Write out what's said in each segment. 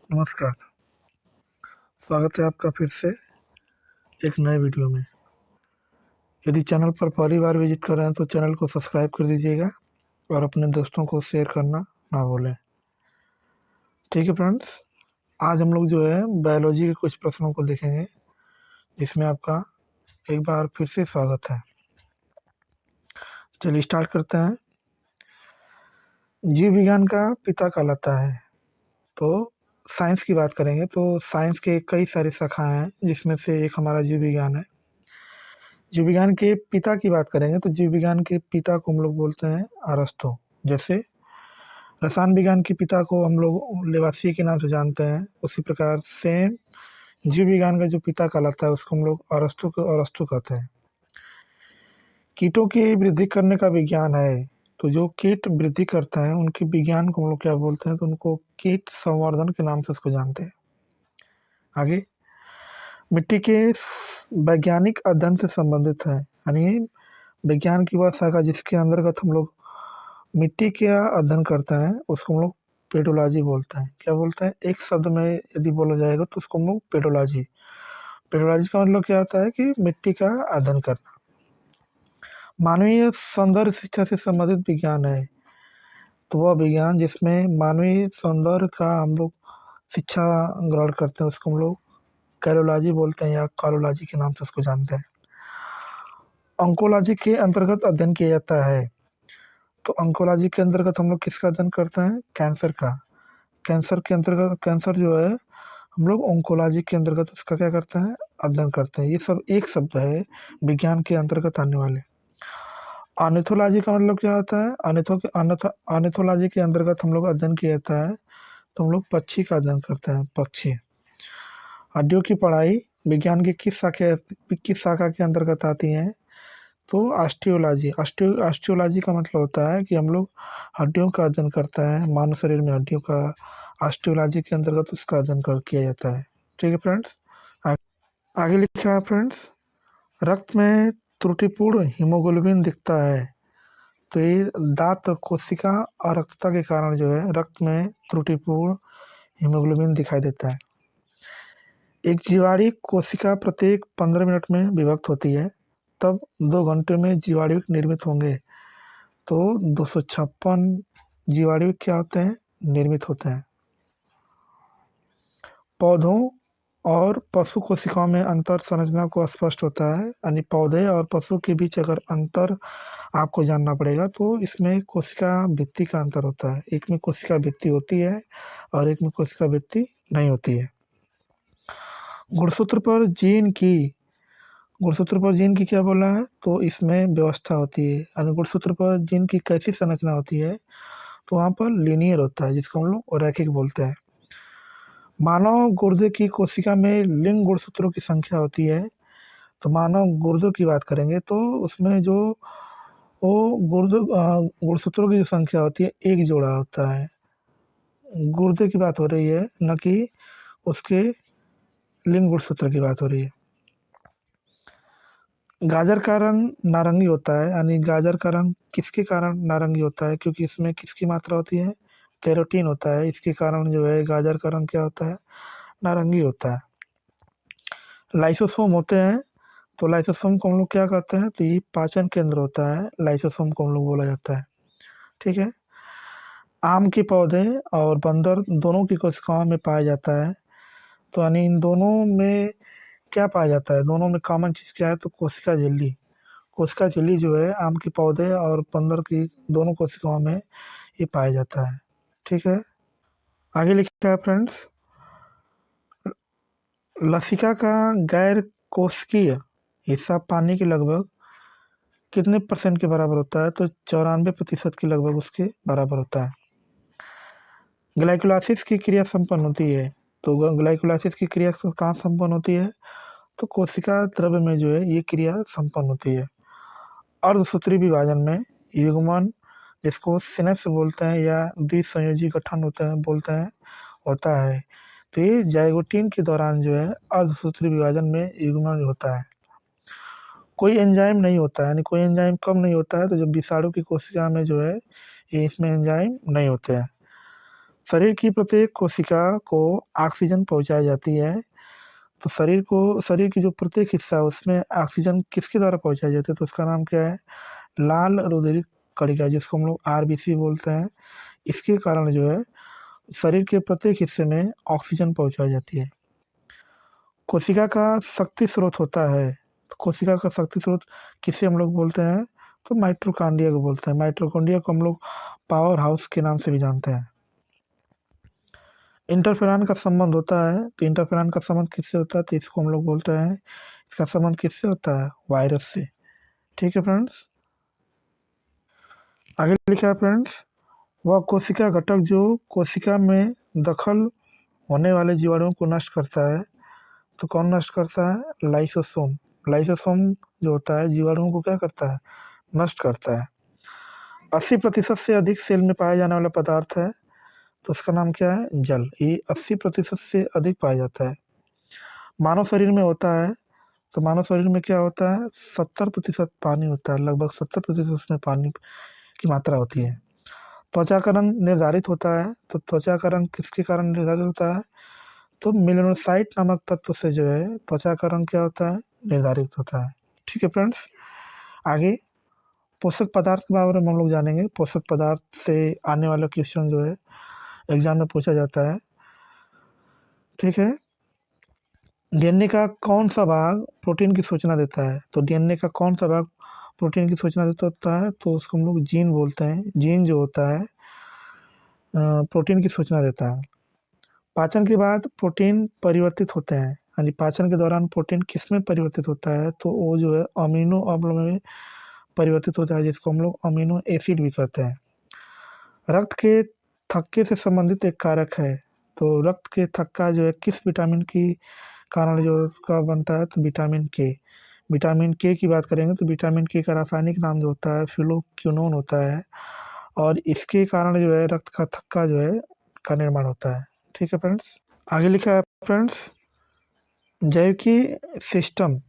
नमस्कार, स्वागत है आपका फिर से एक नए वीडियो में। यदि चैनल पर पहली बार विजिट कर रहे हैं तो चैनल को सब्सक्राइब कर दीजिएगा और अपने दोस्तों को शेयर करना ना भूलें। ठीक है फ्रेंड्स, आज हम लोग जो है बायोलॉजी के कुछ प्रश्नों को देखेंगे, जिसमें आपका एक बार फिर से स्वागत है। चलिए स्टार्ट करते हैं। जीव विज्ञान का पिता कहलाता है। तो साइंस की बात करेंगे तो साइंस के कई सारी शाखाएं हैं, जिसमें से एक हमारा जीव विज्ञान है। जीव विज्ञान के पिता की बात करेंगे तो जीव विज्ञान के पिता को हम लोग बोलते हैं अरस्तु। जैसे रसायन विज्ञान के पिता को हम लोग लेवासिए के नाम से जानते हैं, उसी प्रकार सेम जीव विज्ञान का जो पिता कहलाता है उसको हम लोग अरस्तु कहते हैं। कीटों की वृद्धि करने का विज्ञान है। तो जो कीट वृद्धि करते हैं उनके विज्ञान को हम लोग क्या बोलते हैं, तो उनको कीट संवर्धन के नाम से उसको जानते हैं। आगे, मिट्टी के वैज्ञानिक अध्ययन से संबंधित है, यानी विज्ञान की वह शाखा जिसके अंतर्गत हम लोग मिट्टी का अध्ययन करते हैं उसको हम लोग पेडोलॉजी बोलते हैं। क्या बोलते हैं? एक शब्द में यदि बोला जाएगा तो उसको हम लोग पेडोलॉजी। पेडोलॉजी का मतलब क्या होता है कि मिट्टी का अध्ययन करना। मानवीय सौंदर्य शिक्षा से संबंधित विज्ञान है। तो वह विज्ञान जिसमें मानवीय सौंदर्य का हम लोग शिक्षा ग्रहण करते हैं उसको हम लोग कैलोलॉजी बोलते हैं या कालोलॉजी के नाम से उसको जानते हैं। ऑन्कोलॉजी के अंतर्गत अध्ययन किया जाता है। तो ऑन्कोलॉजी के अंतर्गत हम लोग किसका अध्ययन करते हैं? कैंसर का। कैंसर के अंतर्गत कैंसर जो है हम लोग ऑन्कोलॉजी के अंतर्गत उसका क्या करते हैं? अध्ययन करते हैं। ये सब एक शब्द है विज्ञान के अंतर्गत आने वाले। ऑर्निथोलॉजी का मतलब क्या होता है? ऑर्निथोलॉजी के अंतर्गत हम लोग अध्ययन किया जाता है, तो हम लोग पक्षी का अध्ययन करते हैं, पक्षी। हड्डियों की पढ़ाई विज्ञान की किस शाखा के अंतर्गत आती है? तो ऑस्टियोलॉजी। ऑस्टियोलॉजी का मतलब होता है कि हम लोग हड्डियों का अध्ययन करता है, मानव शरीर में हड्डियों का ऑस्टियोलॉजी के अंतर्गत उसका अध्ययन किया जाता है। ठीक है फ्रेंड्स, आगे लिखा है फ्रेंड्स, रक्त में त्रुटिपूर्ण हीमोग्लोबिन दिखता है। तो ये दांत कोशिका अरक्तता के कारण जो है रक्त में त्रुटिपूर्ण हीमोग्लोबिन दिखाई देता है। एक जीवाणु कोशिका प्रत्येक 15 मिनट में विभक्त होती है, तब 2 घंटे में जीवाणु निर्मित होंगे। तो 256 जीवाणु क्या होते हैं? निर्मित होते हैं। पौधों और पशु कोशिकाओं में अंतर संरचना को स्पष्ट होता है, यानी पौधे और पशु के बीच अगर अंतर आपको जानना पड़ेगा तो इसमें कोशिका भित्ति का अंतर होता है। एक में कोशिका भित्ति होती है और एक में कोशिका भित्ति नहीं होती है। गुणसूत्र पर जीन की क्या बोला है? तो इसमें व्यवस्था होती है, यानी गुणसूत्र पर जीन की कैसी संरचना होती है? तो वहाँ पर लीनियर होता है, जिसको हम लोग रैखिक बोलते हैं। मानव गुर्दे की कोशिका में लिंग गुणसूत्रों की संख्या होती है। तो मानव गुर्दों की बात करेंगे तो उसमें जो वो गुणसूत्रों की जो संख्या होती है एक जोड़ा होता है। गुर्दे की बात हो रही है, न कि उसके लिंग गुणसूत्र की बात हो रही है। गाजर का रंग नारंगी होता है, यानी गाजर का रंग किसके कारण नारंगी होता है? क्योंकि इसमें किसकी मात्रा होती है? कैरोटीन होता है। इसके कारण जो है गाजर का रंग क्या होता है? नारंगी होता है। लाइसोसोम होते हैं। तो लाइसोसोम को हम लोग क्या कहते हैं? तो ये पाचन केंद्र होता है, लाइसोसोम को हम लोग बोला जाता है। ठीक है। आम के पौधे और बंदर दोनों की कोशिकाओं में पाया जाता है। तो यानी इन दोनों में क्या पाया जाता है? दोनों में कॉमन चीज़ क्या है? तो कोशिका झिल्ली। कोशिका झिल्ली जो है आम के पौधे और बंदर की दोनों कोशिकाओं में ये पाया जाता है। ठीक है। आगे लिखा है फ्रेंड्स, लसिका का गैर कोशिकीय हिस्सा पानी के लगभग कितने % के बराबर होता है? तो 94% के लगभग उसके बराबर होता है। ग्लाइकोलाइसिस की क्रिया संपन्न होती है। तो ग्लाइकोलाइसिस की क्रिया कहाँ संपन्न होती है? तो कोशिका द्रव्य में जो है ये क्रिया संपन्न होती है। अर्धसूत्री विभाजन में युग्मन, जिसको सिनेप्स बोलते हैं या द्विसंयोजी गठन होता है बोलते हैं, होता है। तो ये जाइगोटीन के दौरान जो है अर्धसूत्री विभाजन में युग्मन होता है। कोई एंजाइम नहीं होता है, यानी कोई एंजाइम कब नहीं होता है? तो जब विषाणु की कोशिका में जो है ये इसमें एंजाइम नहीं होते हैं। शरीर की प्रत्येक कोशिका को ऑक्सीजन पहुंचाई जाती है। तो शरीर की जो प्रत्येक हिस्सा है उसमें ऑक्सीजन किसके द्वारा पहुंचाई जाती है? तो उसका नाम क्या है? लाल रुधिर कणिका, जिसको हम लोग आरबीसी बोलते हैं। इसके कारण जो है शरीर के प्रत्येक हिस्से में ऑक्सीजन पहुंचाई जाती है। कोशिका का शक्ति स्रोत होता है। तो कोशिका का शक्ति स्रोत किसे हम लोग बोलते हैं? तो माइटोकॉन्ड्रिया को बोलते हैं। माइटोकॉन्ड्रिया को हम लोग पावर हाउस के नाम से भी जानते हैं। इंटरफेरॉन का संबंध होता है। तो इंटरफेरॉन का संबंध किससे होता है? तो इसको हम लोग बोलते हैं, इसका संबंध किससे होता है? वायरस से। ठीक है फ्रेंड्स। आगे लिखा है फ्रेंड्स, वह कोशिका घटक जो कोशिका में दखल होने वाले जीवाणुओं को नष्ट करता है। तो कौन नष्ट करता है? लाइसोसोम। लाइसोसोम जो होता है जीवाणुओं को क्या करता है? नष्ट करता है। 80% से अधिक सेल में पाया जाने वाला पदार्थ है। तो उसका नाम क्या है? जल। ये 80% से अधिक पाया जाता है। मानव शरीर में होता है। तो मानव शरीर में क्या होता है? 70% पानी होता है। लगभग 70% उसमें पानी की मात्रा होती है। त्वचा का रंग निर्धारित होता है। तो त्वचा का रंग किसके कारण निर्धारित होता है? तो मेलानोसाइट नामक तत्व से जो है त्वचा का रंग क्या होता है? निर्धारित होता है। ठीक है फ्रेंड्स। आगे पोषक पदार्थ के बारे में हम लोग जानेंगे। पोषक पदार्थ से आने वाला क्वेश्चन जो है एग्जाम में पूछा जाता है। ठीक है। डीएनए का कौन सा भाग प्रोटीन की सूचना देता है? तो डीएनए का कौन सा भाग प्रोटीन की सूचना देता होता है? तो उसको हम लोग जीन बोलते हैं। जीन जो होता है प्रोटीन की सूचना देता है। पाचन के बाद प्रोटीन परिवर्तित होते हैं, यानी पाचन के दौरान प्रोटीन किस में परिवर्तित होता है? तो वो जो है अमीनो अम्ल में परिवर्तित होता है, जिसको हम लोग अमीनो एसिड भी कहते हैं। रक्त के थक्के से संबंधित एक कारक है। तो रक्त के थक्का जो है किस विटामिन की कारण जो का बनता है? तो विटामिन के। विटामिन के की बात करेंगे तो विटामिन के का रासायनिक नाम जो होता है फ्लूरोक्विनोन होता है, और इसके कारण जो है रक्त का थक्का जो है का निर्माण होता है। ठीक है फ्रेंड्स। आगे लिखा है फ्रेंड्स, जैविकी सिस्टम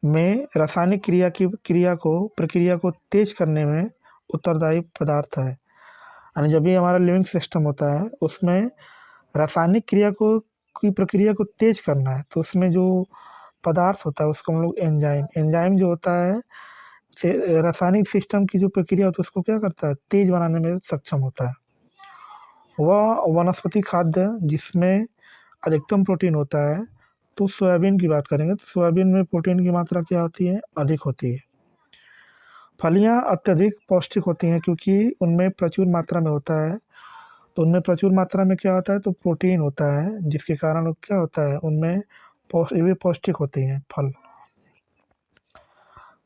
में रासायनिक प्रक्रिया को तेज करने में उत्तरदायी पदार्थ है। यानी जब भी हमारा लिविंग सिस्टम होता है उसमें रासायनिक प्रक्रिया को तेज करना है, तो उसमें जो पदार्थ होता है उसको हम लोग एंजाइम जो होता है रासायनिक सिस्टम की जो प्रक्रिया होती है उसको क्या करता है? तेज बनाने में सक्षम होता है। वह वनस्पति खाद्य जिसमें अधिकतम प्रोटीन होता है। तो सोयाबीन की बात करेंगे तो सोयाबीन में प्रोटीन की मात्रा क्या होती है? अधिक होती है। फलियां अत्यधिक पौष्टिक होती हैं क्योंकि उनमें प्रचुर मात्रा में होता है। तो उनमें प्रचुर मात्रा में क्या होता है? तो प्रोटीन होता है, जिसके कारण क्या होता है उनमें वे पौष्टिक होती हैं फल।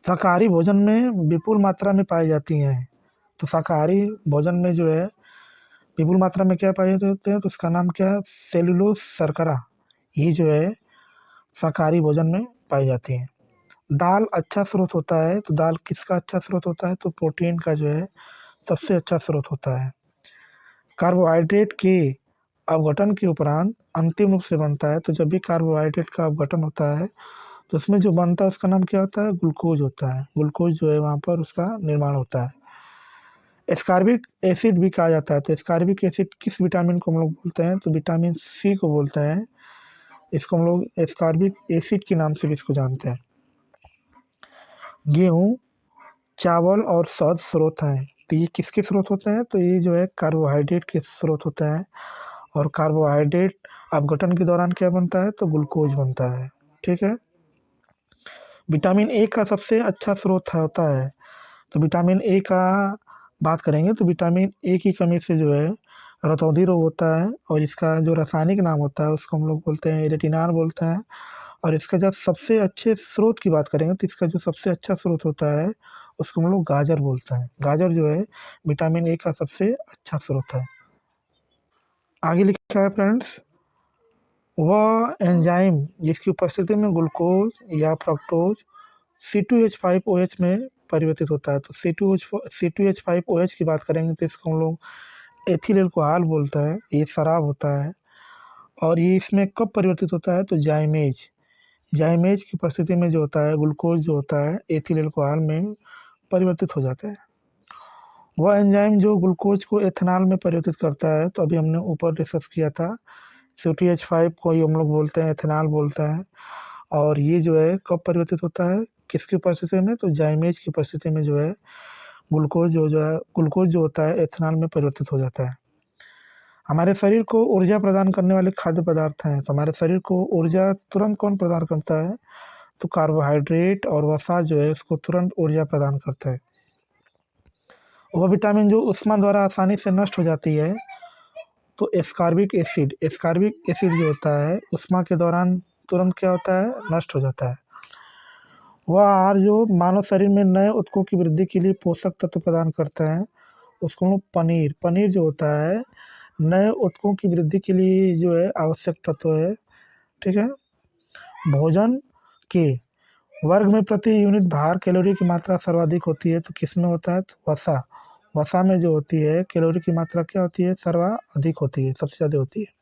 शाकाहारी भोजन में विपुल मात्रा में पाई जाती हैं। तो शाकाहारी भोजन में जो है विपुल मात्रा में क्या पाए जाते हैं? तो उसका नाम क्या है? सेलुलोज शर्करा। ये जो है शाकाहारी भोजन में पाई जाती हैं। दाल अच्छा स्रोत होता है। तो दाल किसका अच्छा स्रोत होता है? तो प्रोटीन का जो है सबसे अच्छा स्रोत होता है। कार्बोहाइड्रेट के अपघटन के उपरांत अंतिम रूप से बनता है। तो जब भी कार्बोहाइड्रेट का अपघटन होता है तो उसमें जो बनता है उसका नाम क्या होता है? ग्लूकोज होता है। ग्लूकोज जो है वहाँ पर उसका निर्माण होता है। एस्कॉर्बिक एसिड भी कहा जाता है। तो एस्कॉर्बिक एसिड किस विटामिन को हम लोग बोलते हैं? तो विटामिन सी को बोलते हैं। इसको हम लोग एस्कॉर्बिक एसिड के नाम से भी इसको जानते हैं। गेहूँ, चावल और शहद स्रोत हैं। तो ये किसके स्रोत होते हैं? तो ये जो है कार्बोहाइड्रेट के स्रोत होते हैं। और कार्बोहाइड्रेट अपघटन के दौरान क्या बनता है? तो ग्लूकोज बनता है। ठीक है। विटामिन ए का सबसे अच्छा स्रोत होता है। तो विटामिन ए का बात करेंगे तो विटामिन ए की कमी से जो है रतौंधी रोग होता है, और इसका जो रासायनिक नाम होता है उसको हम लोग बोलते हैं रेटिनाल बोलते हैं। और इसका जब सबसे अच्छे स्रोत की बात करेंगे तो इसका जो सबसे अच्छा स्रोत होता है उसको हम लोग गाजर बोलते हैं। गाजर जो है विटामिन ए का सबसे अच्छा स्रोत है। आगे लिखा है फ्रेंड्स, वह एंजाइम जिसकी उपस्थिति में ग्लूकोज या फ्रक्टोज C2H5OH में परिवर्तित होता है। तो C2H5OH की बात करेंगे तो इसको हम लोग एथिल अल्कोहल बोलता है। ये शराब होता है। और ये इसमें कब परिवर्तित होता है? तो जाइमेज जाइमेज की उपस्थिति में जो होता है ग्लूकोज जो होता है एथिल अल्कोहल में परिवर्तित हो जाता है। वह एंजाइम जो ग्लूकोज को एथेनॉल में परिवर्तित करता है, तो अभी हमने ऊपर डिस्कस किया था, COTH5 को ही हम लोग बोलते हैं, एथेनॉल बोलते हैं। और ये जो है कब परिवर्तित होता है, किसकी उपस्थिति में, तो जाइमेज की उपस्थिति में जो है ग्लूकोज जो होता है एथेनॉल में परिवर्तित हो जाता है। हमारे शरीर को ऊर्जा प्रदान करने वाले खाद्य पदार्थ हैं, तो हमारे शरीर को ऊर्जा तुरंत कौन प्रदान करता है, तो कार्बोहाइड्रेट और वसा जो है उसको तुरंत ऊर्जा प्रदान करता है। वह विटामिन जो ऊष्मा द्वारा आसानी से नष्ट हो जाती है, तो एस्कॉर्बिक एसिड जो होता है ऊष्मा के दौरान तुरंत क्या होता है, नष्ट हो जाता है। वह आहार जो मानव शरीर में नए ऊतकों की वृद्धि के लिए पोषक तत्व प्रदान करता है, उसको हम लोग पनीर जो होता है नए ऊतकों की वृद्धि के लिए जो है आवश्यक तत्व है। ठीक है। भोजन के वर्ग में प्रति यूनिट भार कैलोरी की मात्रा सर्वाधिक होती है, तो किसमें होता है, तो वसा में जो होती है कैलोरी की मात्रा क्या होती है, सर्वाधिक होती है, सबसे ज़्यादा होती है।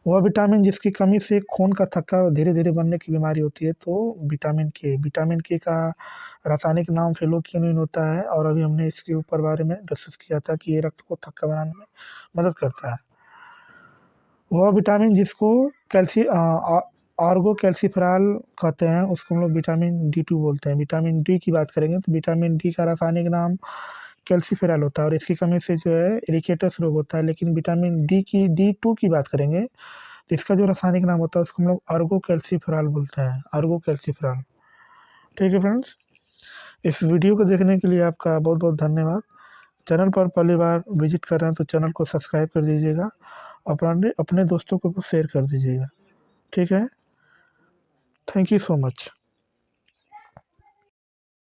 वह विटामिन जिसकी कमी से खून का थक्का धीरे धीरे बनने की बीमारी होती है, तो विटामिन के का रासायनिक नाम फेलोक्विनोन होता है, और अभी हमने इसके ऊपर बारे में डिस्कस किया था कि ये रक्त को थक्का बनाने में मदद करता है। वह विटामिन जिसको कैल्सी आर्गो कैल्सीफेरॉल कहते हैं, उसको हम लोग विटामिन D2 बोलते हैं। विटामिन डी की बात करेंगे तो विटामिन डी का रासायनिक नाम कैल्सीफेरॉल होता है, और इसकी कमी से जो है इरिकेटस रोग होता है। लेकिन विटामिन D2 की बात करेंगे तो इसका जो रासायनिक नाम होता है उसको हम लोग आर्गो कैल्सीफेरॉल बोलते हैं, आर्गो कैल्सीफेरॉल। ठीक है फ्रेंड्स, इस वीडियो को देखने के लिए आपका बहुत बहुत धन्यवाद। चैनल पर पहली बार विजिट कर रहे हैं तो चैनल को सब्सक्राइब कर दीजिएगा, अपने दोस्तों को शेयर कर दीजिएगा। ठीक है, थैंक यू सो मच।